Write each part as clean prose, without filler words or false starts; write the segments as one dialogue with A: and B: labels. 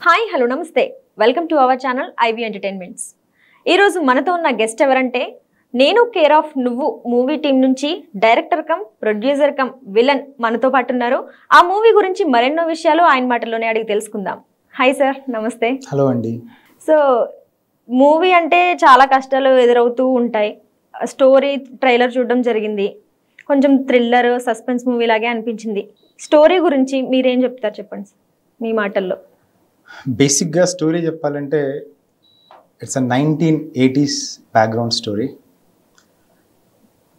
A: Hi hello నమస్తే welcome to our channel IV entertainments. ఈరోజు మనతో ఉన్న గెస్ట్ ఎవరంటే నేను కేర్ ఆఫ్ నువ్వు మూవీ టీం నుంచి director come producer come villain మనతో పాటు ఉన్నారు. ఆ మూవీ గురించి మరెన్నో విషయాలు ఆయన మాటల్లోనే అడిగి తెలుసుకుందాం. హాయ్ సార్, నమస్తే.
B: హలో అండి.
A: సో మూవీ అంటే చాలా కష్టాలు ఎదురవుతూ ఉంటాయి. స్టోరీ ట్రైలర్ చూడడం జరిగింది, కొంచెం థ్రిల్లర్ సస్పెన్స్ మూవీ లాగే అనిపించింది. స్టోరీ గురించి మీరేం చెప్తారు చెప్పండి మీ మాటల్లో.
B: బేసిక్గా స్టోరీ చెప్పాలంటే it's a 1980s background story.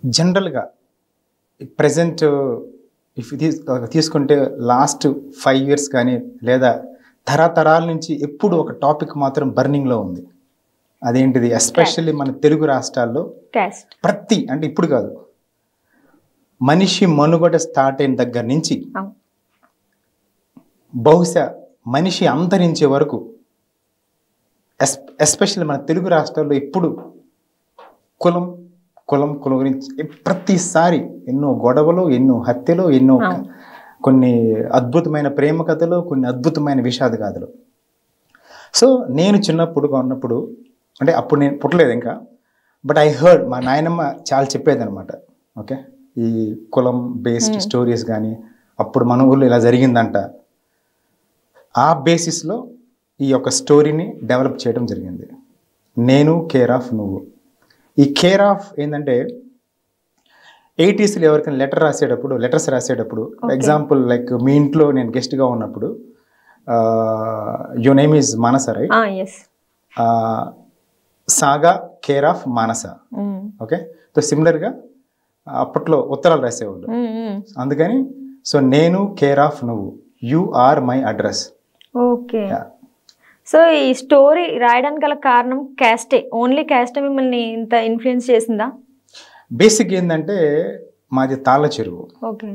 B: జనరల్గా ప్రజెంట్ ఇఫ్ తీసుకుంటే లాస్ట్ 5 years కానీ లేదా తరతరాల నుంచి ఎప్పుడు ఒక టాపిక్ మాత్రం బర్నింగ్లో ఉంది. అదేంటిది? ఎస్పెషల్లీ మన తెలుగు రాష్ట్రాల్లో ప్రతి అంటే ఇప్పుడు కాదు, మనిషి మనుగడ స్టార్ట్ అయిన దగ్గర నుంచి బహుశా మనిషి అంతరించే వరకు ఎస్పెషల్లీ మన తెలుగు రాష్ట్రాల్లో ఇప్పుడు కులం కులం కులం గురించి ప్రతిసారి ఎన్నో గొడవలు, ఎన్నో హత్యలు, ఎన్నో కొన్ని అద్భుతమైన ప్రేమ కథలు, కొన్ని అద్భుతమైన విషాద గాథలు. సో నేను చిన్నప్పుడు ఉన్నప్పుడు, అంటే అప్పుడు నేను పుట్టలేదు ఇంకా, బట్ ఐ హర్డ్ మా నాయనమ్మ చాలా చెప్పేదనమాట. ఓకే, ఈ కులం బేస్డ్ స్టోరీస్ కానీ అప్పుడు మన ఊళ్ళో ఇలా జరిగిందంట. ఆ బేసిస్లో ఈ యొక్క స్టోరీని డెవలప్ చేయడం జరిగింది. నేను కేర్ ఆఫ్ నువ్వు. ఈ కేర్ ఆఫ్ ఏంటంటే 80sలో ఎవరికైనా లెటర్స్ రాసేటప్పుడు ఎగ్జాంపుల్ లైక్ మీ ఇంట్లో నేను గెస్ట్గా ఉన్నప్పుడు your name is Manasa right, సాగా care of Manasa. Okay, so సిమిలర్గా అప్పట్లో ఉత్తరాలు రాసేవాళ్ళు. అందుకని సో నేను కేర్ ఆఫ్ నువ్వు, you are my address.
A: Okay, so ఈ స్టోరీ రాయడానికి గల కారణం క్యాస్టే, ఓన్లీ క్యాస్టే మిమ్మల్ని ఇంత ఇన్ఫ్లుయెన్స్ చేసిందా?
B: బేసిక్ ఏంటంటే మాది తాళ్ళ చెరువు.
A: ఓకే,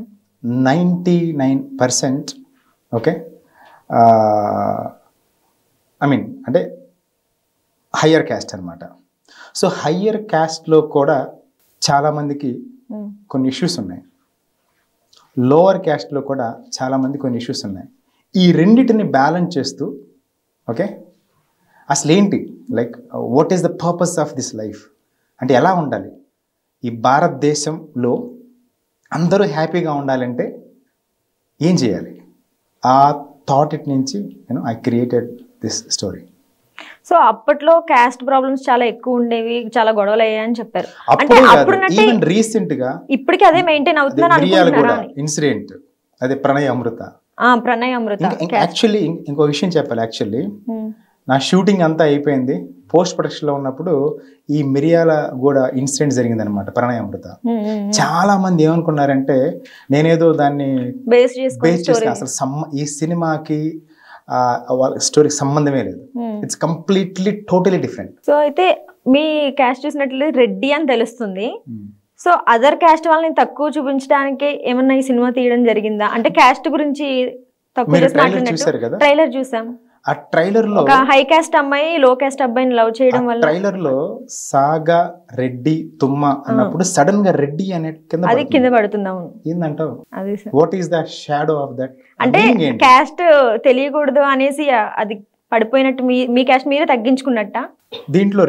B: 99% ఓకే, ఐ మీన్ అంటే హయ్యర్ క్యాస్ట్ అనమాట. సో హయ్యర్ క్యాస్ట్లో కూడా చాలామందికి కొన్ని ఇష్యూస్ ఉన్నాయి, లోవర్ క్యాస్ట్లో కూడా చాలామంది కొన్ని ఇష్యూస్ ఉన్నాయి. ఈ రెండింటిని బ్యాలెన్స్ చేస్తూ ఓకే అసలు ఏంటి like what is the purpose of this life అంటే ఎలా ఉండాలి, ఈ భారతదేశంలో అందరూ హ్యాపీగా ఉండాలంటే ఏం చేయాలి, ఆ థాట్ ఇట్ నుంచి I created this story.
A: So అప్పట్లో క్యాస్ట్ ప్రాబ్లమ్స్ చాలా ఎక్కువ ఉండేవి, చాలా గొడవలు అయ్యాయని చెప్పారు.
B: రీసెంట్ గా
A: ఇప్పటికీ అదే మెయింటైన్ అవుతుందని
B: ఇన్సిడెంట్ అదే ప్రణయ్ అమృత. యాక్చువల్లీ ఇంకో విషయం చెప్పాలి. యాక్చువల్లీ నా షూటింగ్ అంతా అయిపోయింది, పోస్ట్ ప్రొడక్షన్ లో ఉన్నప్పుడు ఈ మిరియాల కూడా ఇన్సిడెంట్ జరిగింది అనమాట, ప్రణయ్ అమృత. చాలా మంది ఏమనుకున్నారంటే నేనేదో దాన్ని బేస్ చేసి అసలు ఈ సినిమాకి వాళ్ళ స్టోరీకి సంబంధమే లేదు. It's completely totally different.
A: So అయితే మీ క్యాస్ట్ చూసినట్లయితే రెడ్డి అని తెలుస్తుంది. సో అదర్ క్యాస్ట్ వాళ్ళని తక్కువ చూపించడానికి ఏమన్నా ఈ సినిమా తీయడం జరిగిందా? అంటే క్యాస్ట్ గురించి తక్కువ ట్రైలర్ చూసాం.
B: ఆ ట్రైలర్ లో
A: ఒక హై క్యాస్ట్ అమ్మాయి లో క్యాస్ట్ అబ్బాయిని లవ్ చేయడం వల్ల
B: ట్రైలర్ లో సాగా రెడ్డి తుమ్మ అన్నప్పుడు సడన్ గా రెడ్డి అనే
A: కింద పడుతుందా
B: ఏందంటావు? What is the shadow of that?
A: అంటే క్యాస్ట్ తెలియకూడదు అనేసి అది పడిపోయినట్టు మీ క్యాస్ట్ మీరే తగ్గించుకున్నట్ట.
B: దీంట్లో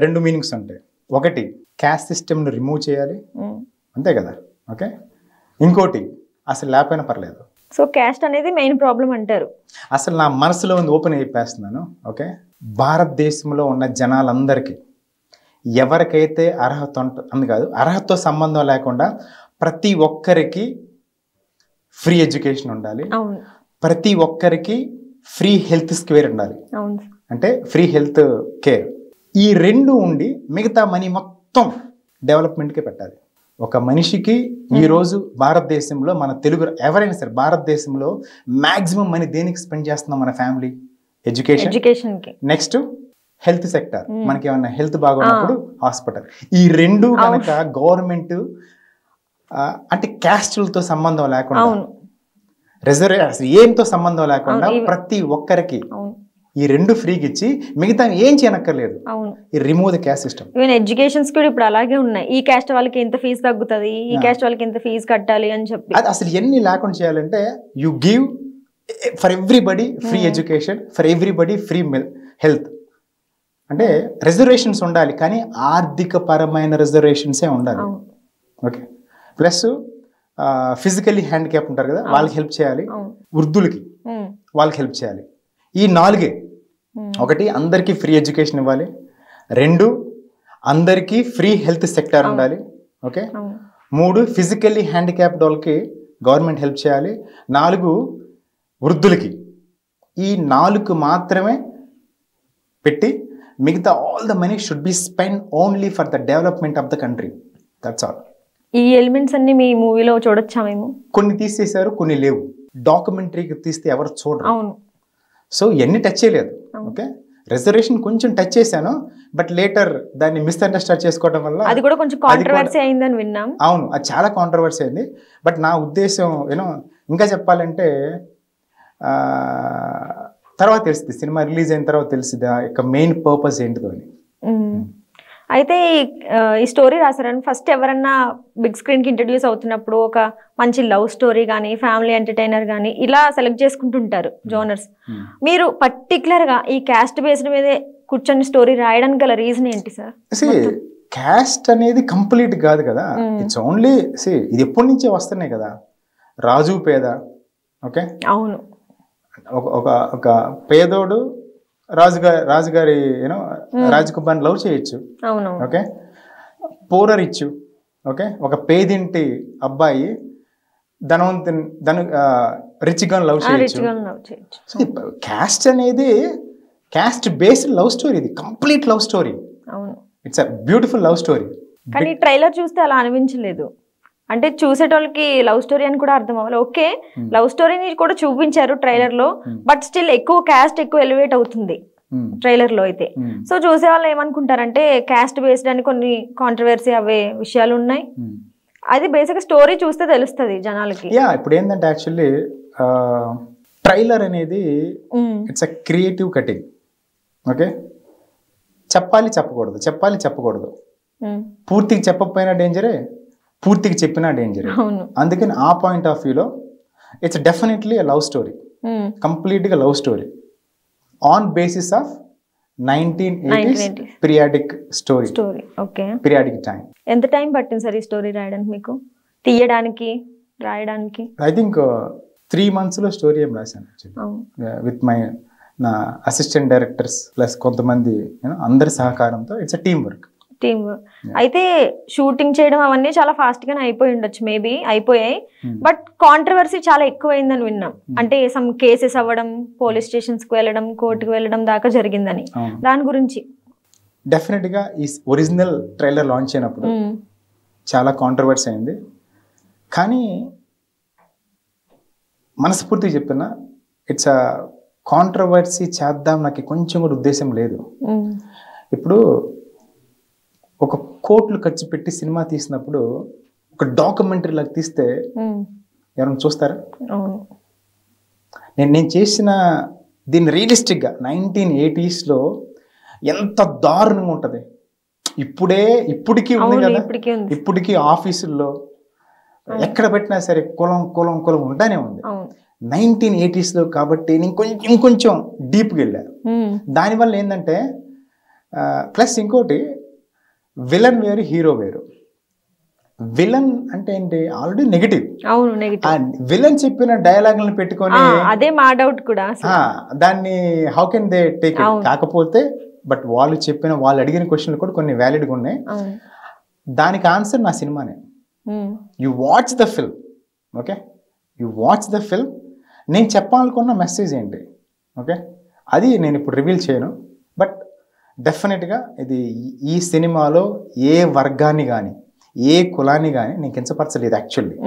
B: రెండు మీనింగ్స్ ఉంటాయి. ఒకటి క్యాస్ట్ సిస్టమ్ని రిమూవ్ చేయాలి, అంతే కదా. ఓకే, ఇంకోటి అసలు లేకపోయినా పర్లేదు.
A: సో క్యాస్ట్ అనేది మెయిన్ ప్రాబ్లం అంటారు.
B: అసలు నా మనసులో ఉంది ఓపెన్ చెప్పేస్తున్నాను. ఓకే, భారతదేశంలో ఉన్న జనాలందరికీ ఎవరికైతే అర్హత అందు కాదు, అర్హతతో సంబంధం లేకుండా ప్రతి ఒక్కరికి ఫ్రీ ఎడ్యుకేషన్ ఉండాలి, ప్రతి ఒక్కరికి ఫ్రీ హెల్త్ కేర్ ఉండాలి, అంటే ఫ్రీ హెల్త్ కేర్. ఈ రెండు ఉండి మిగతా మనీ మొత్తం డెవలప్మెంట్కే పెట్టాలి. ఒక మనిషికి ఈరోజు భారతదేశంలో మన తెలుగు ఎవరైనా సరే భారతదేశంలో మ్యాక్సిమం మనీ దేనికి స్పెండ్ చేస్తున్నాం? మన family, education, next health sector. మనకి ఏమన్నా హెల్త్ బాగున్నప్పుడు హాస్పిటల్. ఈ రెండు కనుక గవర్నమెంట్ అంటే క్యాస్టులతో సంబంధం లేకుండా, రిజర్వేషన్ ఏంతో సంబంధం లేకుండా ప్రతి ఒక్కరికి ఈ రెండు ఫ్రీకి ఇచ్చి మిగతా ఏం చేయనక్కర్లేదు. ఈ remove the cast system.
A: Even educations కూడా ఇప్పుడు అలాగే ఉన్నాయి. ఈ క్యాస్ట్ వాళ్ళకి ఎంత ఫీజు తగ్గుతుంది, ఈ క్యాస్ట్ వాళ్ళకి ఎంత ఫీజు కట్టాలి అని చెప్పి
B: అది అసలు ఎన్ని లేకుండా చేయాలంటే you give for everybody free education, for everybody free health. అంటే రిజర్వేషన్స్ ఉండాలి, కానీ ఆర్థిక పరమైన రిజర్వేషన్సే ఉండాలి. ఓకే, ప్లస్ ఫిజికల్లీ హ్యాండిక్యాప్ ఉంటారు కదా, వాళ్ళకి హెల్ప్ చేయాలి. వృద్ధులకి వాళ్ళకి హెల్ప్ చేయాలి. ఈ 4. 1, అందరికీ ఫ్రీ ఎడ్యుకేషన్ ఇవ్వాలి. 2, అందరికీ ఫ్రీ హెల్త్ సెక్టర్ ఉండాలి. ఓకే. 3, ఫిజికల్లీ హ్యాండిక్యాప్డ్ వాళ్ళకి గవర్నమెంట్ హెల్ప్ చేయాలి. 4, వృద్ధులకి. ఈ 4 మాత్రమే పెట్టి మిగతా all the money should be spend only for the development of the country. That's all.
A: ఈ ఎలిమెంట్స్ అన్ని మీ మూవీలో చూడొచ్చా మేము?
B: కొన్ని తీసేశారు, కొన్ని లేవు. డాక్యుమెంటరీకి తీస్తే ఎవరు చూడరు.
A: అవును.
B: సో ఇవన్నీ టచ్ చేయలేదు. ఓకే, రిజర్వేషన్ కొంచెం టచ్ చేశాను, బట్ లేటర్ దాన్ని మిస్అండర్స్టాండ్ చేసుకోవడం వల్ల
A: అది కూడా కొంచెం కాంట్రవర్సీ అయిందని విన్నాం.
B: అవును, అది చాలా కాంట్రవర్సీ అయింది. బట్ నా ఉద్దేశం ఇంకా చెప్పాలంటే తర్వాత తెలుస్తుంది, సినిమా రిలీజ్ అయిన తర్వాత తెలిసింది ఆ యొక్క మెయిన్ పర్పస్ ఏంటిదో అని.
A: అయితే ఈ స్టోరీ రాసారని ఫస్ట్ ఎవరన్నా బిగ్ స్క్రీన్కి ఇంట్రడ్యూస్ అవుతున్నప్పుడు ఒక మంచి లవ్ స్టోరీ కానీ, ఫ్యామిలీ ఎంటర్టైనర్ కానీ ఇలా సెలెక్ట్ చేసుకుంటుంటారు జోనర్స్. మీరు పర్టికులర్గా ఈ క్యాస్ట్ బేస్డ్ మీదే కూర్చొని స్టోరీ రాయడానికి గల రీజన్ ఏంటి సార్?
B: క్యాస్ట్ అనేది కంప్లీట్ కాదు కదా, ఇట్స్ ఓన్లీ ఇది ఎప్పటి నుంచే వస్తున్నాయి కదా. రాజు పేద. ఓకే, అవును. ఒక పేదోడు రాజుగారి రాజకుమార్ లవ్ చేయొచ్చు. Okay, poor rich. ఓకే, ఒక పేదింటి అబ్బాయి రిచ్ గా లవ్ చేయొచ్చు. క్యాస్ట్ అనేది క్యాస్ట్ బేస్డ్ లవ్ స్టోరీ, ఇది complete love story. It's a beautiful love story.
A: కానీ ట్రైలర్ చూస్తే అలా అనిపించలేదు. అంటే చూసేటోళ్ళకి లవ్ స్టోరీ అని కూడా అర్థం అవ్వాలి. ఓకే, లవ్ స్టోరీని కూడా చూపించారు ట్రైలర్ లో, బట్ స్టిల్ ఎక్కువ క్యాస్ట్ ఎక్కువ ఎలివేట్ అవుతుంది ట్రైలర్ లో అయితే. సో చూసే వాళ్ళు ఏమనుకుంటారంటే క్యాస్ట్ బేస్డ్ అని కొన్ని కాంట్రవర్సీ అవే విషయాలు ఉన్నాయి. అది బేసిక్ స్టోరీ చూస్తే తెలుస్తుంది జనాలకి.
B: ఇప్పుడు ఏంటంటే యాక్చువల్లీ ట్రైలర్ అనేది it's a creative cutting. Okay, చెప్పాలి చెప్పకూడదు, పూర్తిగా చెప్పకపోయినా డేంజరే, పూర్తిగా చెప్పినా డేంజర్. అందుకని ఆ పాయింట్ ఆఫ్ వ్యూలో ఇట్స్ డెఫినెట్లీ లవ్ స్టోరీ, కంప్లీట్గా love story on basis of 1980s periodic story.
A: Okay,
B: periodic time.
A: ఎంత టైం పట్టింది సార్ ఈ స్టోరీ రాయడానికి, మీకు తీయడానికి రాయడానికి?
B: ఐ థింక్ 3 months లో స్టోరీ ఏం రాశాను విత్ నా అసిస్టెంట్ డైరెక్టర్స్ ప్లస్ కొంతమంది అందరి సహకారంతో. It's a team work.
A: అయితే షూటింగ్ చేయడం అవన్నీ చాలా ఫాస్ట్ గానే అయిపోయి ఉండొచ్చు, మేబీ అయిపోయాయి. బట్ కాంట్రవర్సీ చాలా ఎక్కువైందని విన్నాం. అంటే సమ్ కేసెస్ అవ్వడం, పోలీస్ స్టేషన్స్ కు వెళ్ళడం, కోర్టుకు వెళ్ళడం దాకా జరిగిందని. దాని గురించి
B: డెఫినెట్ గా ఈ ఒరిజినల్ ట్రైలర్ లాంచ్ అయినప్పుడు చాలా కాంట్రవర్సీ అయింది. కానీ మనస్ఫూర్తిగా చెప్తున్నా, ఇట్స్ అ కాంట్రవర్సీ చేద్దాం నాకు కొంచెం కూడా ఉద్దేశం లేదు. ఇప్పుడు ఒక కోట్లు ఖర్చు పెట్టి సినిమా తీసినప్పుడు ఒక డాక్యుమెంటరీ లాగా తీస్తే ఎవరైనా చూస్తారా? నేను చేసిన దీన్ని రియలిస్టిక్గా 1980s ఎంత దారుణంగా ఉంటుంది. ఇప్పటికీ ఉంది కదా, ఇప్పటికీ ఆఫీసుల్లో ఎక్కడ పెట్టినా సరే కులం ఉంటానే ఉంది. 1980s కాబట్టి నేను ఇంకొంచెం డీప్గా వెళ్ళా. దానివల్ల ఏంటంటే ప్లస్ ఇంకోటి, విలన్ వేరు, హీరో వేరు. విలన్ అంటే ఏంటి, ఆల్రెడీ నెగిటివ్. విలన్ చెప్పిన డైలాగులను పెట్టుకొని
A: అదే మా డౌట్ కూడా,
B: దాన్ని how can they take it. కాకపోతే బట్ వాళ్ళు అడిగిన క్వశ్చన్లు కూడా కొన్ని వ్యాలిడ్గా ఉన్నాయి. దానికి ఆన్సర్ నా సినిమానే. You watch the film. Okay, you watch the film. నేను చెప్పాలనుకున్న మెసేజ్ ఏంటి, ఓకే, అది నేను ఇప్పుడు రివీల్ చేయను. బట్ డెఫినెట్గా ఇది ఈ సినిమాలో ఏ వర్గాన్ని కానీ ఏ కులాన్ని కానీ నేను కించపరచలేదు. యాక్చువల్లీ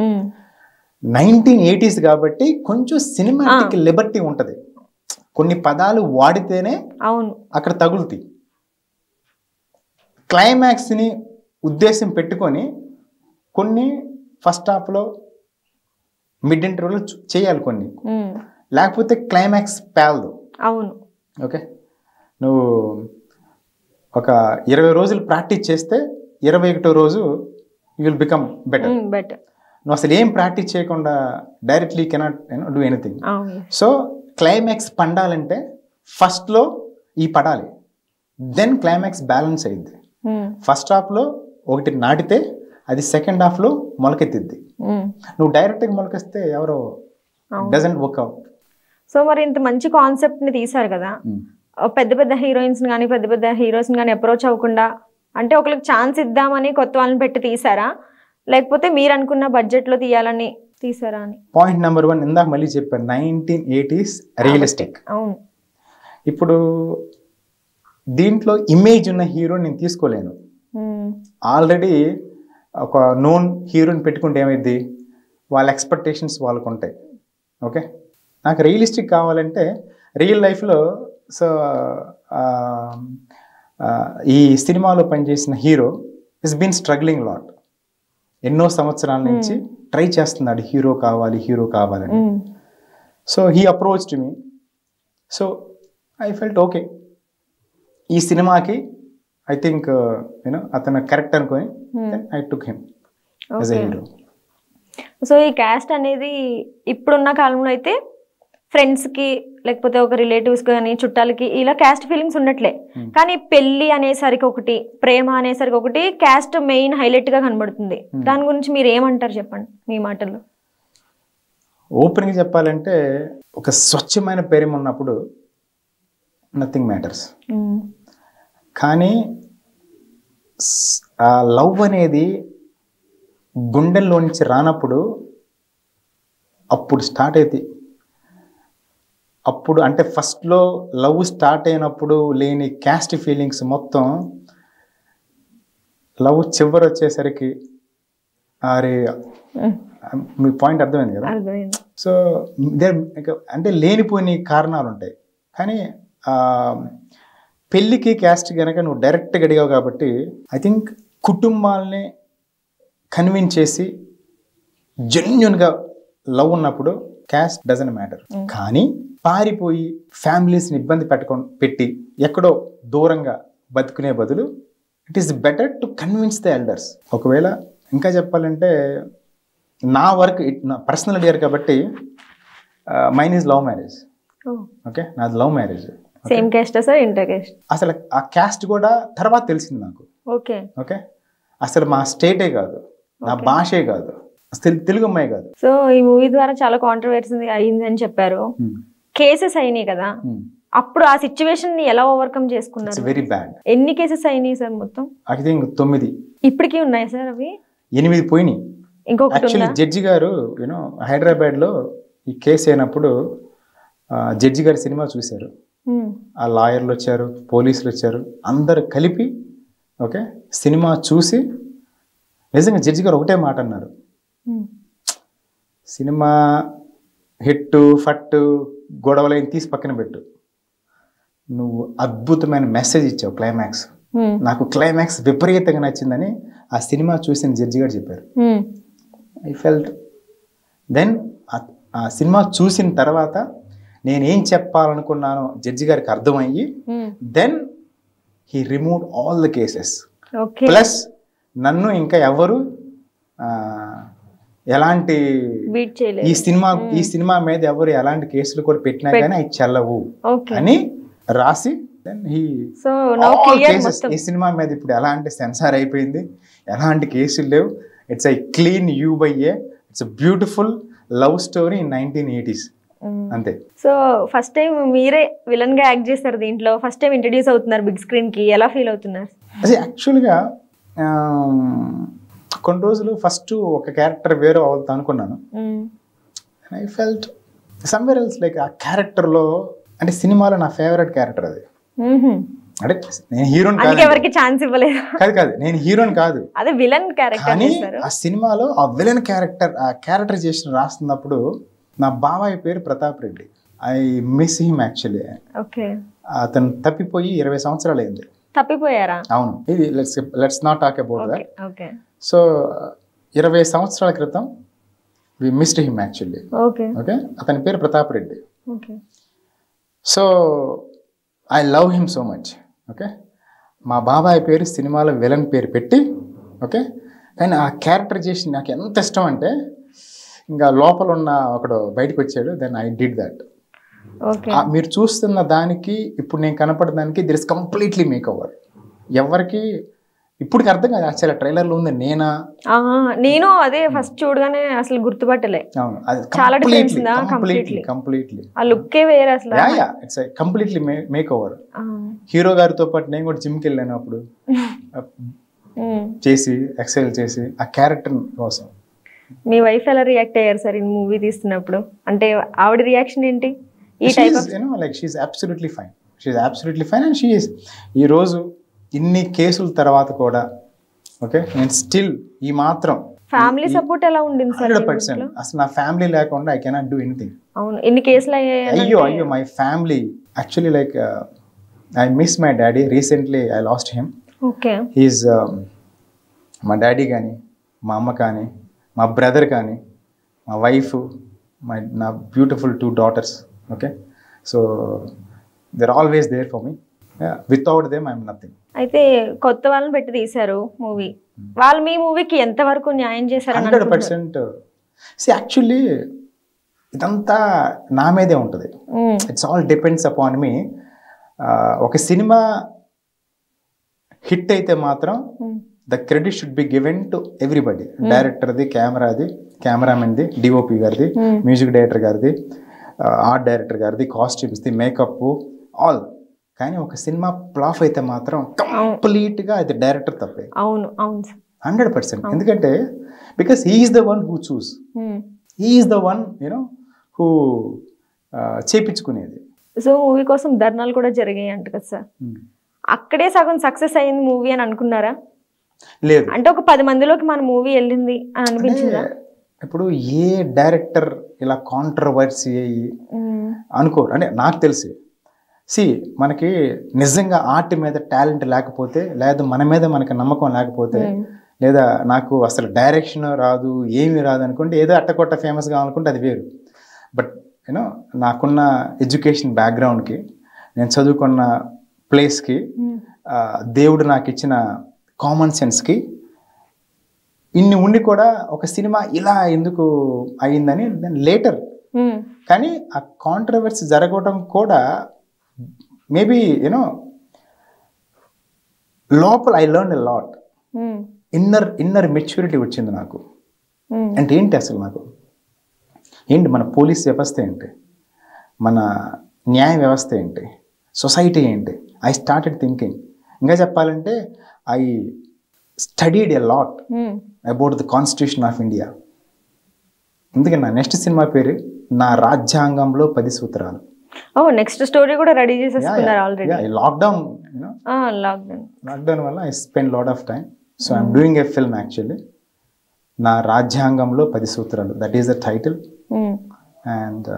B: 1980s కాబట్టి కొంచెం సినిమాటిక్ లిబర్టీ ఉంటుంది. కొన్ని పదాలు వాడితేనే అక్కడ తగులుతాయి. క్లైమాక్స్ని ఉద్దేశం పెట్టుకొని కొన్ని ఫస్ట్ హాఫ్లో మిడ్ ఇంటర్వ్యూలో చేయాలి కొన్ని, లేకపోతే క్లైమాక్స్ పేలదు. ఓకే, నువ్వు ఒక 20 రోజులు ప్రాక్టీస్ చేస్తే 21వ రోజు యూ విల్ బికమ్ బెటర్. నువ్వు అసలు ఏం ప్రాక్టీస్ చేయకుండా directly cannot do anything. So climax పండాలంటే ఫస్ట్లో ఈ పడాలి, దెన్ క్లైమాక్స్ బ్యాలెన్స్ అయింది. ఫస్ట్ హాఫ్లో ఒకటి నాటితే అది సెకండ్ హాఫ్లో మొలకెత్తిద్ది. నువ్వు డైరెక్ట్గా మొలకెస్తే ఎవరో డజంట్ వర్క్ అవుట్.
A: సో మరి ఇంత మంచి కాన్సెప్ట్ని తీశారు కదా, పెద్ద పెద్ద హీరోయిన్స్ కానీ పెద్ద పెద్ద హీరోస్ కానీ అప్రోచ్ అవ్వకుండా, అంటే ఒకరికి ఛాన్స్ ఇద్దామని కొత్త వాళ్ళని పెట్టి తీసారా, లేకపోతే మీరు అనుకున్న బడ్జెట్లో తీయాలని తీసారా అని?
B: పాయింట్ నెంబర్ 1 ఇందాక మళ్ళీ చెప్పాను, 1980s రియలిస్టిక్.
A: అవును.
B: ఇప్పుడు దీంట్లో ఇమేజ్ ఉన్న హీరో నేను తీసుకోలేను. ఆల్రెడీ ఒక నోన్ హీరోని పెట్టుకుంటే ఏమైంది, వాళ్ళ ఎక్స్పెక్టేషన్స్ వాళ్ళకు ఉంటాయి. ఓకే, నాకు రియలిస్టిక్ కావాలంటే రియల్ లైఫ్లో, సో ఈ సినిమాలో పనిచేసిన hero is been struggling lot. ఎన్నో సంవత్సరాల నుంచి ట్రై చేస్తున్నాడు హీరో కావాలని. So he approached me. So I felt okay, ఈ సినిమాకి ఐ థింక్ అతను కరెక్ట్ అనుకొని I took him as a hero.
A: So ఈ క్యాస్ట్ అనేది ఇప్పుడున్న కాలంలో అయితే ఫ్రెండ్స్కి లేకపోతే ఒక రిలేటివ్స్ కానీ చుట్టాలకి ఇలా క్యాస్ట్ ఫీలింగ్స్ ఉండట్లే, కానీ పెళ్లి అనేసరికి ఒకటి, ప్రేమ అనేసరికి ఒకటి, క్యాస్ట్ మెయిన్ హైలైట్గా కనబడుతుంది. దాని గురించి మీరు ఏమంటారు చెప్పండి మీ మాటల్లో.
B: ఓపెనింగ్ చెప్పాలంటే ఒక స్వచ్ఛమైన ప్రేమ ఉన్నప్పుడు నథింగ్ మ్యాటర్స్. కానీ ఆ లవ్ అనేది గుండెల్లో నుంచి రానప్పుడు అప్పుడు స్టార్ట్ అవుతాయి. అప్పుడు అంటే ఫస్ట్లో లవ్ స్టార్ట్ అయినప్పుడు లేని క్యాస్ట్ ఫీలింగ్స్ మొత్తం లవ్ చివరి వచ్చేసరికి, అరే మీ పాయింట్ అర్థమైంది కదా. సో అంటే లేనిపోయిన కారణాలు ఉంటాయి. కానీ పెళ్ళికి క్యాస్ట్ కనుక నువ్వు డైరెక్ట్గా అడిగావు కాబట్టి ఐ థింక్ కుటుంబాలని కన్విన్స్ చేసి జెన్యున్గా లవ్ ఉన్నప్పుడు క్యాస్ట్ డజంట్ మ్యాటర్. కానీ పారిపోయి ఫ్యామిలీస్ని ఇబ్బంది పెట్టి ఎక్కడో దూరంగా బతుకునే బదులు it is better to convince the elders. ఒకవేళ ఇంకా చెప్పాలంటే నా వర్క్ నా పర్సనల్ ఇయర్ కాబట్టి mine is love marriage. Okay, నాది love marriage.
A: Same caste sir, inter caste?
B: అసలు ఆ క్యాస్ట్ కూడా తర్వాత తెలిసింది నాకు.
A: ఓకే
B: ఓకే, అసలు మా స్టేటే కాదు, నా భాషే కాదు, తెలుగు అమ్మాయి కాదు.
A: సో ఈ మూవీ ద్వారా చాలా కాంట్రవర్సీ అయిందని చెప్పారు, కేసెస్ అయినాయి కదా, అప్పుడు ఆ సిచ్యువేషన్ ని ఎలా ఓవర్కమ్ చేసుకున్నారు?
B: Very bad.
A: ఎన్ని కేసెస్ అయినాయి సార్ మొత్తం?
B: I think 9.
A: ఇప్పటికీ ఉన్నాయి సార్ అవి?
B: 8 పోయినాయి. యాక్చువల్లీ జడ్జి గారు హైదరాబాద్ లో ఈ కేసు అయినప్పుడు జడ్జి గారి సినిమా చూశారు. ఆ లాయర్లు వచ్చారు, పోలీసులు వచ్చారు, అందరు కలిపి ఓకే సినిమా చూసి నిజంగా జడ్జి గారు ఒకటే మాట అన్నారు, సినిమా హిట్టు ఫట్టు గొడవలైన తీసి పక్కన పెట్టు, నువ్వు అద్భుతమైన మెసేజ్ ఇచ్చావు క్లైమాక్స్. నాకు క్లైమాక్స్ విపరీతంగా నచ్చిందని ఆ సినిమా చూసిన జడ్జి గారు చెప్పారు. ఐ ఫెల్ట్ దెన్ ఆ సినిమా చూసిన తర్వాత నేనేం చెప్పాలనుకున్నానో జడ్జి గారికి అర్థమయ్యి then he remove all the cases. Plus నన్ను ఇంకా ఎవరు ఎలాంటి ఈ సినిమా మీద ఎవరు ఎలాంటి కేసులు కూడా పెట్టినా కానీ అవి చెల్లవు అని రాసి ఈ సినిమా మీద ఇప్పుడు ఎలాంటి సెన్సార్ అయిపోయింది, ఎలాంటి కేసులు లేవు. It's I clean you by A, it's beautiful love story in 1980s. అంతే.
A: సో ఫస్ట్ టైం మీరే విలన్ గా యాక్ట్ చేస్తారు దీంట్లో, ఫస్ట్ టైం ఇంట్రడ్యూస్ అవుతున్నారు బిగ్ స్క్రీన్ కి, ఎలా ఫీల్ అవుతున్నారు?
B: అదే యాక్చువల్గా కొన్ని రోజులు ఫస్ట్ ఒక క్యారెక్టర్ వేరే అవుతా అనుకున్నాను. I felt somewhere else like ఆ క్యారెక్టర్లో, అంటే సినిమాలో నా ఫేవరెట్ క్యారెక్టర్ అది. అంటే నేను హీరోని కాదు,
A: ఎవరికి ఛాన్స్ ఇవ్వలేదు.
B: కాదు నేను హీరోని కాదు,
A: అదే విలన్ క్యారెక్టర్.
B: కానీ ఆ సినిమాలో ఆ విలన్ క్యారెక్టర్, ఆ క్యారెక్టరైజేషన్ రాస్తున్నప్పుడు నా బాబాయ్ పేరు Pratap Reddy. I miss him actually. అతను తప్పిపోయి 20 సంవత్సరాలు అయింది.
A: తప్పిపోయారా?
B: అవును. ఇది let's not talk about that. So 20 సంవత్సరాల క్రితం we missed him actually. Okay, అతని పేరు Pratap Reddy. So I love him so much. Okay, మా బాబాయ్ పేరు సినిమాలో విలన్ పేరు పెట్టి, ఓకే, కానీ ఆ క్యారెక్టరైజేషన్ నాకు ఎంత ఇష్టం అంటే ఇంకా లోపల ఉన్న ఒకడు బయటకు వచ్చాడు, then I did that.
A: Okay.
B: మీరు చూస్తున్న దానికి ఇప్పుడు నేను కనపడడానికి there is completely make over. ఎవరికి ఇప్పటికి అర్థం కాదు అసలు ట్రైలర్లో ఉంది నేనా.
A: నేను అదే ఫస్ట్ చూడగానే అసలు గుర్తుపట్టలే.
B: అవును, అది
A: చాలా డిఫరెన్స్ ఉందా?
B: కంప్లీట్లీ
A: ఆ లుక్కే వేరే అసలు.
B: It's completely make over. Hero గారితో పాటు నేను కూడా జిమ్కి వెళ్ళాను అప్పుడు చేసి ఎక్సర్సైజ్ చేసి ఆ క్యారెక్టర్ కోసం.
A: మీ వైఫ్ ఎలా రియాక్ట్ అయ్యారు సార్ ఈ మూవీ తీస్తున్నప్పుడు? అంటే ఆవిడ రియాక్షన్ ఏంటి? ఈ type of
B: like she is absolutely fine. She is absolutely fine and she is ఈ రోజు ఇన్ని కేసుల తర్వాత కూడా ఓకే నేను స్టిల్ ఈ మాత్రం
A: ఫ్యామిలీ సపోర్ట్ ఎలా ఉండింది సార్?
B: 100%. అసలు నా ఫ్యామిలీ లేకుండా ఐ కెనాట్ డూ ఎనీథింగ్.
A: అవును, ఎన్ని కేసులు అయ్యాయి?
B: అయ్యో my family actually like I miss my daddy. Recently I last him.
A: Okay.
B: He's మా డాడీ కానీ, మా అమ్మ కానీ, మా బ్రదర్ కానీ, మా వైఫ్, నా beautiful 2 daughters. Okay, so they are always there for me. Without them I'm nothing.
A: అయితే కొత్త వాళ్ళని పెట్టి తీశారు మూవీ. వాళ్ళు మీ మూవీకి ఎంత వరకు న్యాయం చేశారు?
B: 100%. యాక్చువల్లీ ఇదంతా నా మీదే ఉంటుంది. It's all depends upon me. ఒక సినిమా హిట్ అయితే మాత్రం the credit should be given to everybody. డైరెక్టర్ది, కెమెరామెన్ది, డిఓపి గారిది, మ్యూజిక్ డైరెక్టర్ గారిది, ఆర్ట్ డైరెక్టర్ గారిది, కాస్ట్యూమ్స్ది, మేకప్, ఆల్. కానీ ఒక సినిమా ఫ్లాప్ అయితే మాత్రం కంప్లీట్గా అది డైరెక్టర్ తప్పే.
A: అవును అవును
B: 100%. ఎందుకంటే because he's the one who choose, he's the one who చేపించుకునేది.
A: సో మూవీ కోసం ధర్నాలు కూడా జరిగాయి అంట కదా సార్? అక్కడే సగం సక్సెస్ అయింది మూవీ అని అనుకున్నారా?
B: లేదు,
A: అంటే ఒక 10 మందిలోకి మన మూవీ వెళ్ళింది అని అనిపించిందా?
B: ఇప్పుడు ఏ డైరెక్టర్ ఇలా కాంట్రవర్సీ అయ్యి అనుకోరు. అంటే నాకు తెలిసి మనకి నిజంగా ఆర్ట్ మీద టాలెంట్ లేకపోతే, లేదా మన మీద మనకి నమ్మకం లేకపోతే, లేదా నాకు అసలు డైరెక్షన్ రాదు, ఏమీ రాదు అనుకుంటే, ఏదో అట్టకొట్ట ఫేమస్ కావాలనుకుంటే అది వేరు. బట్ నాకున్న ఎడ్యుకేషన్ బ్యాక్గ్రౌండ్కి, నేను చదువుకున్న ప్లేస్కి, దేవుడు నాకు ఇచ్చిన కామన్ సెన్స్కి ఇన్ని ఉండి కూడా ఒక సినిమా ఇలా ఎందుకు అయిందని లేటర్. కానీ ఆ కాంట్రవర్సీ జరగడం కూడా మేబీ లోపల I learn a lot. Inner maturity వచ్చింది నాకు. అంటే ఏంటి అసలు నాకు ఏంటి మన పోలీస్ వ్యవస్థ ఏంటి, మన న్యాయ వ్యవస్థ ఏంటి, సొసైటీ ఏంటి. I started thinking. ఇంకా చెప్పాలంటే I studied a lot about the constitution of India. అందుకే నా నెక్స్ట్ సినిమా పేరు నా రాజ్యాంగంలో 10 సూత్రాలు.
A: నెక్స్ట్ స్టోరీ కూడా రెడీ చేసేసుకున్నారు ఆల్రెడీ.
B: లాక్డౌన్ వల్ల I spend lot of time. So I'm doing a film actually, నా రాజ్యాంగంలో 10 సూత్రాలు. That is the title. And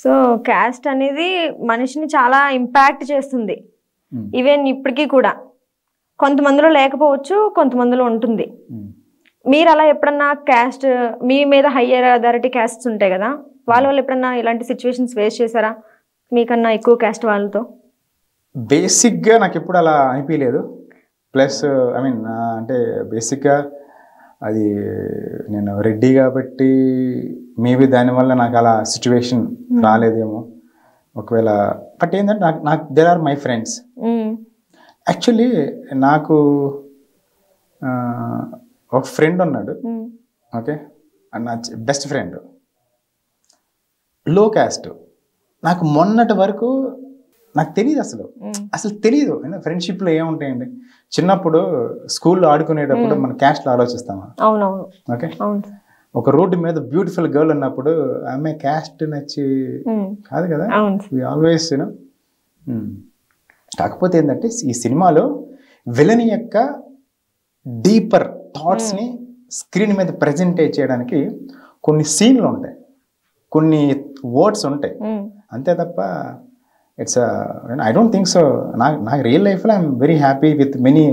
A: so caste అనేది మనిషిని చాలా ఇంపాక్ట్ చేస్తుంది. ఈవెన్ ఇప్పటికీ కూడా కొంతమందిలో లేకపోవచ్చు, కొంతమందిలో ఉంటుంది. మీరు అలా ఎప్పుడన్నా క్యాస్ట్ మీ మీద హయ్యర్ అథారిటీ క్యాస్ట్స్ ఉంటాయి కదా, వాళ్ళ వాళ్ళు ఎప్పుడన్నా ఇలాంటి సిచ్యువేషన్స్ ఫేస్ చేశారా మీకన్నా ఎక్కువ క్యాస్ట్ వాళ్ళతో?
B: బేసిక్గా నాకు ఎప్పుడు అలా అనిపించలేదు. ప్లస్ ఐ మీన్ అంటే బేసిక్గా అది నేను రెడ్డి కాబట్టి మేబీ దానివల్ల నాకు అలా సిచ్యువేషన్ రాలేదేమో ఒకవేళ. బట్ ఏంటంటే నాకు there are my friends. Actually నాకు ఒక ఫ్రెండ్ ఉన్నాడు, ఓకే, నా బెస్ట్ ఫ్రెండ్, లో క్యాస్ట్. నాకు మొన్నటి వరకు నాకు తెలియదు, అసలు తెలియదు. ఫ్రెండ్షిప్లో ఏముంటాయండి, చిన్నప్పుడు స్కూల్లో ఆడుకునేటప్పుడు మన క్యాస్ట్లో ఆలోచిస్తామా?
A: అవునవును.
B: ఓకే, ఒక రోడ్డు మీద బ్యూటిఫుల్ గర్ల్ ఉన్నప్పుడు ఆమె క్యాస్ట్ నచ్చి కాదు కదా, ఆల్వేస్ కాకపోతే ఏంటంటే ఈ సినిమాలో విలన్ యొక్క డీపర్ థాట్స్ని స్క్రీన్ మీద ప్రజెంట్ చేయడానికి కొన్ని సీన్లు ఉంటాయి, కొన్ని వర్డ్స్ ఉంటాయి, అంతే తప్ప it's I don't think so. నాకు రియల్ లైఫ్లో I'm very happy with many,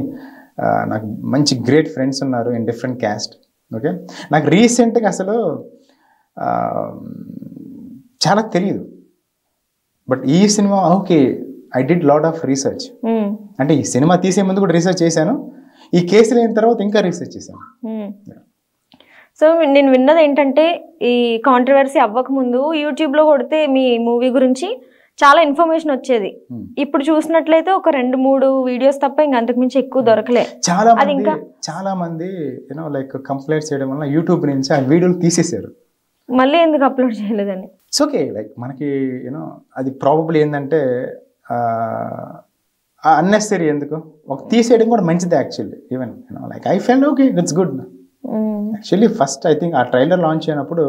B: నాకు మంచి గ్రేట్ ఫ్రెండ్స్ ఉన్నారు ఇన్ డిఫరెంట్ క్యాస్ట్. ఓకే, నాకు రీసెంట్గా అసలు చాలా తెలియదు. బట్ ఈ cinema okay I did lot of research. అంటే ఈ సినిమా తీసే ముందు కూడా రీసెర్చ్ చేశాను, ఈ కేసులు అయిన తర్వాత ఇంకా రీసెర్చ్ చేశాను.
A: సో నేను విన్నది ఏంటంటే ఈ కాంట్రవర్సీ అవ్వక ముందు యూట్యూబ్లో కొడితే మీ మూవీ గురించి చాలా ఇన్ఫర్మేషన్ వచ్చేది. ఇప్పుడు చూసినట్లయితే ఒక 2-3 వీడియోస్ తప్ప ఇంకా అంతకుమించి ఎక్కువ దొరకలే.
B: చాలా మంది యూనో లైక్ కంప్లైంట్ చేయడం వల్ల యూట్యూబ్ నుంచి ఆ వీడియోలు తీసేశారు.
A: మళ్ళీ ఎందుకు అప్లోడ్ చేయలేదని.
B: ఇట్స్ ఓకే, లైక్ మనకి యూనో అది ప్రాబబ్లీ ఏంటంటే అన్నెసరీ ఎందుకు ఒక తీసేయడం కూడా మంచిది actually. Even you know like I felt okay it's good actually. First I think ఆ ట్రైలర్ లాంచ్ అయినప్పుడు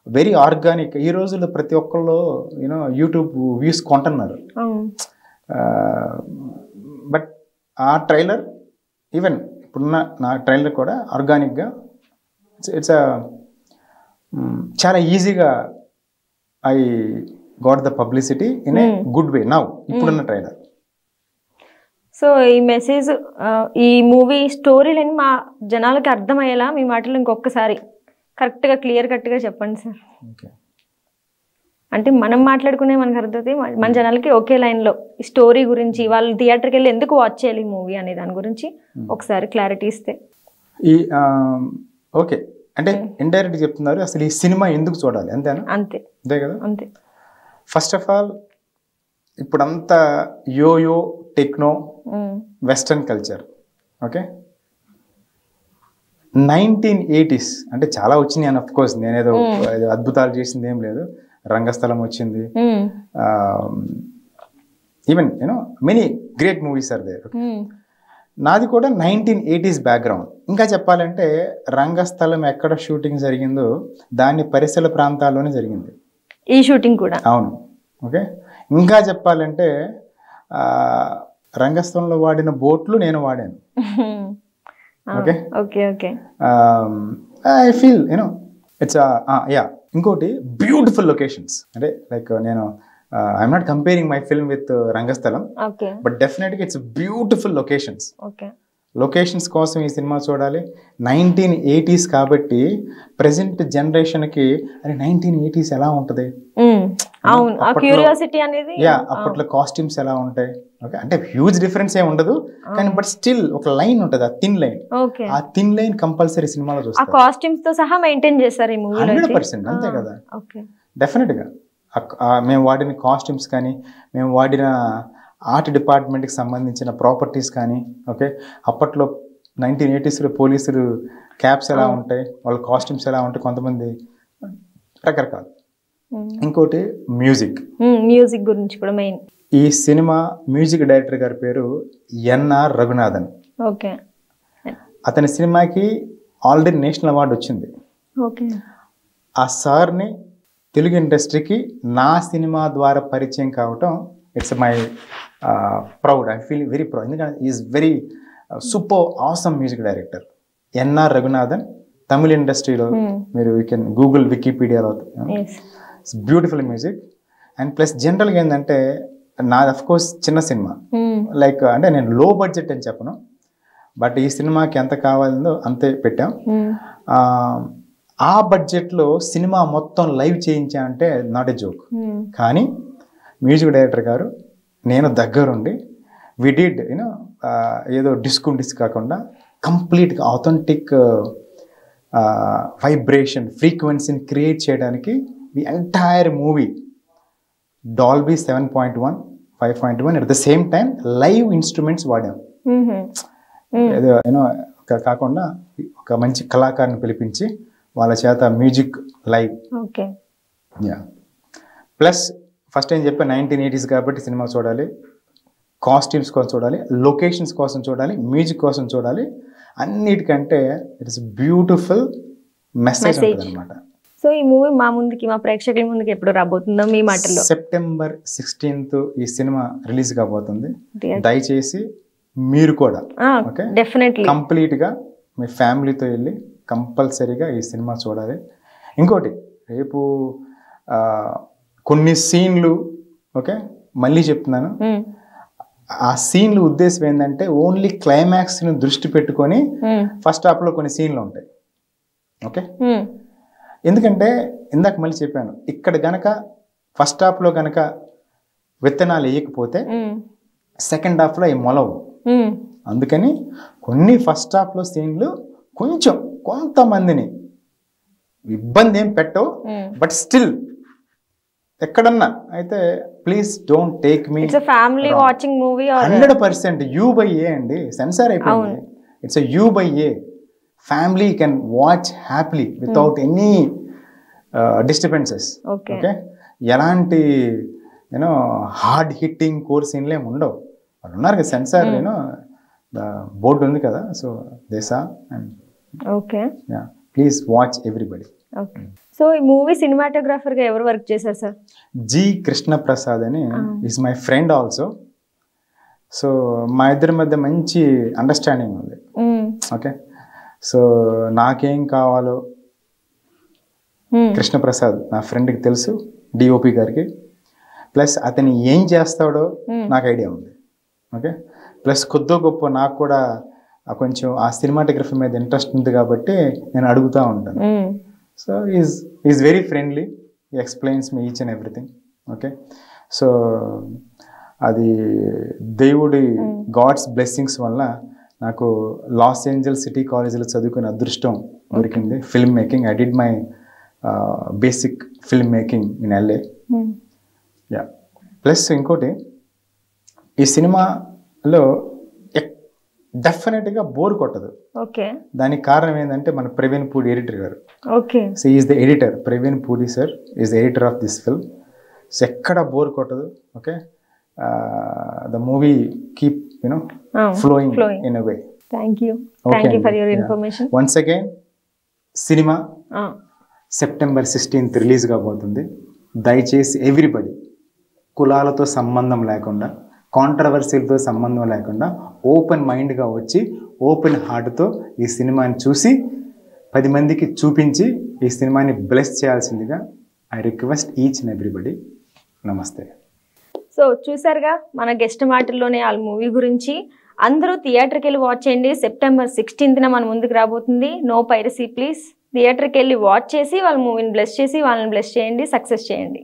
B: వెరీ ఆర్గానిక్. ఈ రోజుల్లో ప్రతి ఒక్కళ్ళు యూనో యూట్యూబ్ వ్యూస్ కొంటున్నారు. బట్ ఆ ట్రైలర్ ఈవెన్ ఇప్పుడున్న నా ట్రైలర్ కూడా ఆర్గానిక్గా ఇట్స్ చాలా ఈజీగా I got the publicity in a good way now ఇప్పుడున్న ట్రైలర్.
A: సో ఈ మెసేజ్ ఈ మూవీ స్టోరీ లేని మా జనాలకి అర్థమయ్యేలా మీ మాటలు ఇంకొకసారి కరెక్ట్గా క్లియర్ కట్గా చెప్పండి సార్. అంటే మనం మాట్లాడుకునే మనకు అర్థమైతే మన జనాలకి ఒకే లైన్లో ఈ స్టోరీ గురించి వాళ్ళు థియేటర్కి వెళ్ళి ఎందుకు వాచ్ చేయాలి ఈ మూవీ అనే దాని గురించి ఒకసారి క్లారిటీ ఇస్తే.
B: ఓకే అంటే ఇండైరెక్ట్ చెప్తున్నారు అసలు ఈ సినిమా ఎందుకు చూడాలి అంతేనా?
A: అంతే
B: కదా.
A: అంతే.
B: ఫస్ట్ ఆఫ్ ఆల్ ఇప్పుడంతా yo yo techno western culture. Okay 1980s అంటే చాలా వచ్చినాయి అని. అఫ్ కోర్స్ నేనేదో అద్భుతాలు చేసింది ఏం లేదు. రంగస్థలం వచ్చింది, even you know many great movies are there. నాది కూడా 1980s బ్యాక్గ్రౌండ్. ఇంకా చెప్పాలంటే రంగస్థలం ఎక్కడ షూటింగ్ జరిగిందో దాని పరిసర ప్రాంతాల్లోనే జరిగింది
A: ఈ షూటింగ్ కూడా.
B: అవును. ఓకే ఇంకా చెప్పాలంటే రంగస్థలంలో వాడిన బోట్లు నేను వాడాను. Okay
A: okay okay
B: I feel you know it's yeah. ఇంకోటి బ్యూటిఫుల్ లొకేషన్స్. అంటే లైక్ నేను I'm not comparing my film with Rangasthalam, but డెఫినెట్గా ఇట్స్ బ్యూటిఫుల్ లొకేషన్స్. లొకేషన్స్ కోసం ఈ సినిమా చూడాలి. 1980s కాబట్టి ప్రజెంట్ జనరేషన్కి అరే 1980s ఎలా ఉంటుంది, అప్పట్లో కాస్ట్యూమ్స్ ఎలా ఉంటాయి. ఓకే అంటే హ్యూజ్ డిఫరెన్స్ ఏమి ఉండదు కానీ బట్ స్టిల్ ఒక లైన్ ఉంటుంది, ఆ థిన్ లైన్. ఆ థిన్ లైన్ కంపల్సరీ సినిమాలో చూస్తారు.
A: కాస్ట్యూమ్స్ తో సహా మెయింటైన్ చేస్తారు ఈ మూవీలో.
B: 100% అంతే కదా. డెఫినెట్గా మేము వాడిన కాస్ట్యూమ్స్ కానీ మేము వాడిన ఆర్ట్ డిపార్ట్మెంట్కి సంబంధించిన ప్రాపర్టీస్ కానీ. ఓకే అప్పట్లో 1980sలో పోలీసులు క్యాప్స్ ఎలా ఉంటాయి, వాళ్ళ కాస్ట్యూమ్స్ ఎలా ఉంటాయి, కొంతమంది రకరకాలు. ఇంకోటి మ్యూజిక్
A: గురించి కూడా మెయిన్.
B: ఈ సినిమా మ్యూజిక్ డైరెక్టర్ గారి పేరు ఎన్ఆర్ రఘునాథన్.
A: ఓకే
B: అతని సినిమాకి ఆల్రెడీ నేషనల్ అవార్డు వచ్చింది.
A: ఓకే
B: ఆ సార్ని తెలుగు ఇండస్ట్రీకి నా సినిమా ద్వారా పరిచయం కావటం it's my proud. I feel very proud. ఎందుకంటే is very super awesome music director NR Raghunathan. Tamil ఇండస్ట్రీలో మీరు యూ కెన్ గూగుల్ వికీపీడియాలో it's beautiful music. And plus జనరల్గా ఏంటంటే నాది అఫ్ కోర్స్ చిన్న సినిమా, లైక్ అంటే నేను లో బడ్జెట్ అని చెప్పను, బట్ ఈ సినిమాకి ఎంత కావాలో అంతే పెట్టాం. ఆ బడ్జెట్లో సినిమా మొత్తం లైవ్ చేయించా అంటే నాట్ ఏ జోక్. కానీ మ్యూజిక్ డైరెక్టర్ గారు నేను దగ్గరుండి వి డిడ్ యూనో ఏదో డిస్క్ కాకుండా కంప్లీట్గా ఆథెంటిక్ వైబ్రేషన్ ఫ్రీక్వెన్సీని క్రియేట్ చేయడానికి the entire movie Dolby 7.1 5.1 at the same time live instruments వాడాం. ఏదో యూనో కాకుండా ఒక మంచి కళాకారుని పిలిపించి వాళ్ళ చేత music live. Yeah plus first ఏం చెప్పా 1980s కాబట్టి సినిమా చూడాలి, కాస్ట్యూమ్స్ కోసం చూడాలి, లొకేషన్స్ కోసం చూడాలి, మ్యూజిక్ కోసం చూడాలి. అన్నిటికంటే ఇట్స్ బ్యూటిఫుల్ మెసేజ్ ఉంటుంది అనమాట.
A: సో ఈ మూవీ మా ప్రేక్షకుల ముందుకి ఎప్పుడు రాబోతుందో మీ మాటల్లో?
B: September 16th ఈ సినిమా రిలీజ్ కాబోతుంది. దయచేసి మీరు కూడా
A: డెఫినెట్లీ
B: కంప్లీట్గా మీ ఫ్యామిలీతో వెళ్ళి కంపల్సరీగా ఈ సినిమా చూడాలి. ఇంకోటి రేపు కొన్ని సీన్లు ఓకే మళ్ళీ చెప్తున్నాను, ఆ సీన్లు ఉద్దేశం ఏంటంటే ఓన్లీ క్లైమాక్స్ని దృష్టి పెట్టుకొని ఫస్ట్ హాఫ్లో కొన్ని సీన్లు ఉంటాయి. ఓకే ఎందుకంటే ఇందాక మళ్ళీ చెప్పాను, ఇక్కడ గనక ఫస్ట్ హాఫ్లో గనక విత్తనాలు వేయకపోతే సెకండ్ హాఫ్లో అవి మొలవు. అందుకని కొన్ని ఫస్ట్ హాఫ్లో సీన్లు కొంచెం కొంతమందిని ఇబ్బంది ఏం పెట్టవు, బట్ స్టిల్ ఎక్కడన్నా అయితే please don't take me
A: it's family watching movie
B: 100% U/A అండి, సెన్సార్ అయిపోయింది. It's U/A. Family can watch happily without any disturbances. Okay, ఎలాంటి యూనో హార్డ్ హిట్టింగ్ కోర్ సీన్లు ఏమి ఉండవు. వాళ్ళు ఉన్నారు కదా, సెన్సార్ యూనో బోర్డు ఉంది కదా, సో దేశా and
A: okay
B: please watch everybody.
A: So ఈ మూవీ సినిమాటోగ్రాఫర్ గా ఎవరు వర్క్ చేశారు సార్?
B: జి కృష్ణప్రసాద్ అని is my friend also. So మా ఇద్దరి మధ్య మంచి అండర్స్టాండింగ్ ఉంది. ఓకే, సో నాకేం కావాలో కృష్ణప్రసాద్ నా ఫ్రెండ్కి తెలుసు, డిఓపి గారికి. ప్లస్ అతను ఏం చేస్తాడో నాకు ఐడియా ఉంది. ఓకే, ప్లస్ కొద్దో గొప్ప నాకు కూడా కొంచెం ఆ సినిమాటోగ్రఫీ మీద ఇంట్రెస్ట్ ఉంది కాబట్టి నేను అడుగుతూ ఉంటాను. So is very friendly, he explains me each and everything. Okay, so అది దేవుడి గాడ్స్ బ్లెస్సింగ్స్ వల్ల నాకు లాస్ ఏంజల్స్ సిటీ కాలేజీలో చదువుకునే అదృష్టం దొరికింది. Film making, I did my basic film making in LA. Yeah, plus ఇంకోటి ఈ సినిమాలో డెఫినెట్గా బోర్ కొట్టదు.
A: ఓకే,
B: దానికి కారణం ఏంటంటే మన ప్రవీణ్ పూడి ఎడిటర్ గారు.
A: Okay,
B: so is the editor, Praveen Pudi sir is the editor of this film. So ఎక్కడ బోర్ కొట్టదు. Okay, the movie keep you know flowing in a way.
A: Thank you for your information.
B: Once again cinema September 16th release కాబోతుంది. దయచేసి everybody కులాలతో సంబంధం లేకుండా, కాంట్రవర్సీలతో సంబంధం లేకుండా open మైండ్గా వచ్చి open హార్ట్తో ఈ సినిమాని చూసి 10 మందికి చూపించి ఈ సినిమాని బ్లెస్ చేయాల్సిందిగా I request each and everybody. నమస్తే.
A: సో చూసారుగా మన గెస్ట్ మాటల్లోనే వాళ్ళ మూవీ గురించి. అందరూ థియేటర్కి వెళ్ళి వాచ్ చేయండి. సెప్టెంబర్ 16th మన ముందుకు రాబోతుంది. No piracy please. థియేటర్కి వెళ్ళి వాచ్ చేసి వాళ్ళ మూవీని బ్లెస్ చేసి వాళ్ళని బ్లెస్ చేయండి, సక్సెస్ చేయండి.